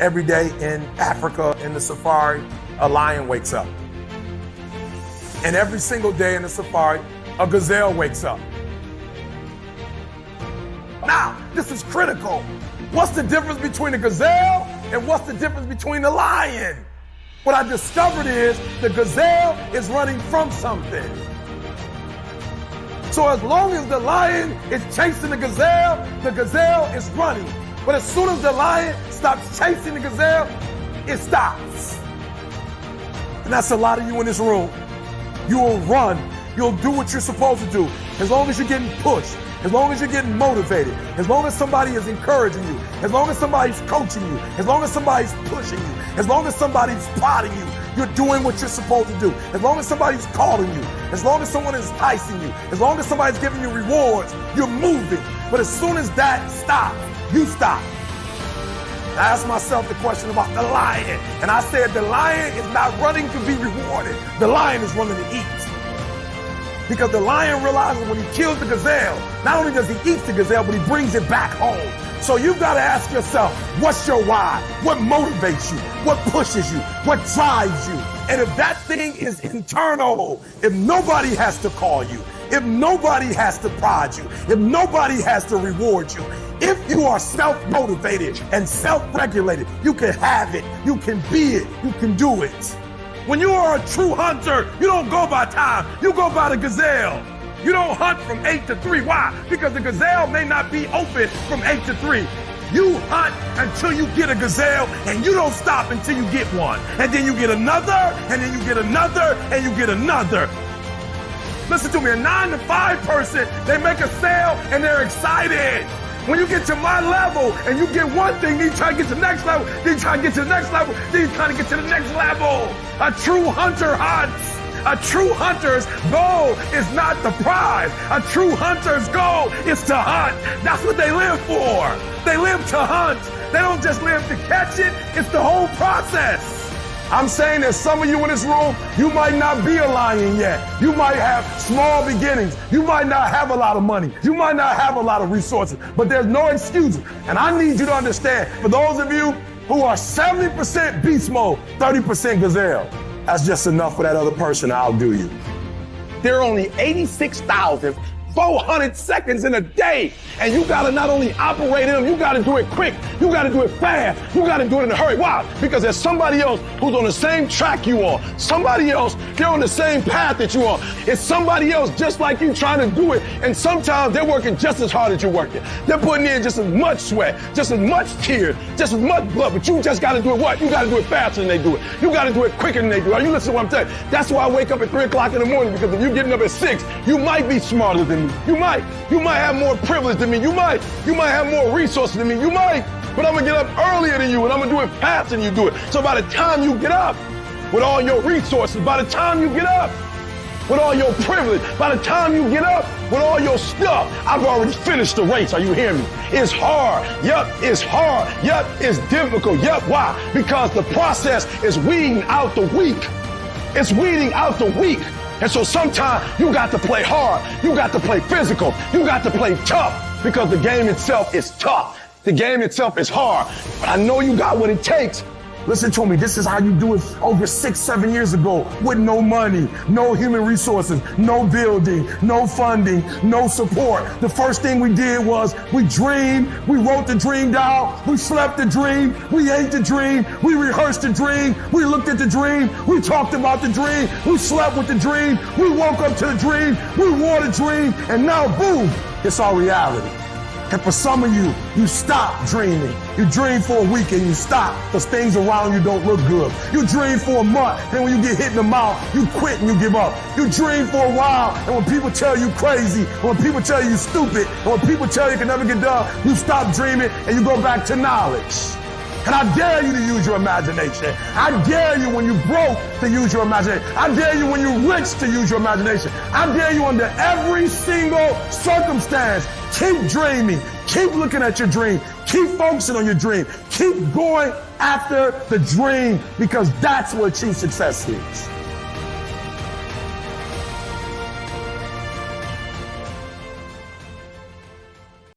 Every day in Africa, in the safari, a lion wakes up. And every single day in the safari, a gazelle wakes up. Now, this is critical. What's the difference between a gazelle and what's the difference between the lion? What I discovered is the gazelle is running from something. So as long as the lion is chasing the gazelle is running. But as soon as the lion stops chasing the gazelle, it stops. And that's a lot of you in this room. You will run. You'll do what you're supposed to do. As long as you're getting pushed, as long as you're getting motivated, as long as somebody is encouraging you, as long as somebody's coaching you, as long as somebody's pushing you, as long as somebody's prodding you, you're doing what you're supposed to do. As long as somebody's calling you, as long as someone is enticing you, as long as somebody's giving you rewards, you're moving. But as soon as that stops, you stop. I asked myself the question about the lion, and I said the lion is not running to be rewarded. The lion is running to eat. Because the lion realizes when he kills the gazelle, not only does he eat the gazelle, but he brings it back home. So you've got to ask yourself, what's your why? What motivates you? What pushes you? What drives you? And if that thing is internal, if nobody has to call you, if nobody has to prod you, if nobody has to reward you, if you are self-motivated and self-regulated, you can have it, you can be it, you can do it. When you are a true hunter, you don't go by time, you go by the gazelle. You don't hunt from 8 to 3. Why? Because the gazelle may not be open from 8 to 3. You hunt until you get a gazelle, and you don't stop until you get one. And then you get another, and then you get another, and you get another. Listen to me, a 9 to 5 person, they make a sale and they're excited. When you get to my level and you get one thing, then you try to get to the next level, then you try to get to the next level, then you try to get to the next level. A true hunter hunts. A true hunter's goal is not the prize. A true hunter's goal is to hunt. That's what they live for. They live to hunt. They don't just live to catch it. It's the whole process. I'm saying that some of you in this room, you might not be a lion yet. You might have small beginnings. You might not have a lot of money. You might not have a lot of resources, but there's no excuse. And I need you to understand, for those of you who are 70% beast mode, 30% gazelle, that's just enough for that other person. I'll do you. There are only 86,400 seconds in a day. And you gotta not only operate in them, you gotta do it quick. You gotta do it fast. You gotta do it in a hurry. Why? Because there's somebody else who's on the same track you are. Somebody else, they're on the same path that you are. It's somebody else just like you trying to do it. And sometimes they're working just as hard as you're working. They're putting in just as much sweat, just as much tears, just as much blood. But you just gotta do it what? You gotta do it faster than they do it. You gotta do it quicker than they do it. Are you listening to what I'm saying? That's why I wake up at 3 o'clock in the morning, because if you're getting up at 6, you might be smarter than me. You might have more privilege than me. You might have more resources than me. You might, but I'm gonna get up earlier than you, and I'm gonna do it faster than you do it. So by the time you get up with all your resources, by the time you get up with all your privilege, by the time you get up with all your stuff, I've already finished the race. Are you hearing me? It's hard. Yep, it's hard. Yep, it's difficult. Yep, why? Because the process is weeding out the weak. It's weeding out the weak. And so sometimes you got to play hard. You got to play physical. You got to play tough, because the game itself is tough. The game itself is hard. But I know you got what it takes. Listen to me, this is how you do it over 6-7 years ago, with no money, no human resources, no building, no funding, no support. The first thing we did was we dreamed, we wrote the dream down, we slept the dream, we ate the dream, we rehearsed the dream, we looked at the dream, we talked about the dream, we slept with the dream, we woke up to the dream, we wore the dream, and now boom, it's our reality. And for some of you, you stop dreaming. You dream for a week and you stop because things around you don't look good. You dream for a month, and when you get hit in the mouth, you quit and you give up. You dream for a while, and when people tell you crazy, and when people tell you stupid, and when people tell you can never get done, you stop dreaming and you go back to knowledge. And I dare you to use your imagination. I dare you when you're broke to use your imagination. I dare you when you're rich to use your imagination. I dare you under every single circumstance. Keep dreaming. Keep looking at your dream. Keep focusing on your dream. Keep going after the dream, because that's what true success is.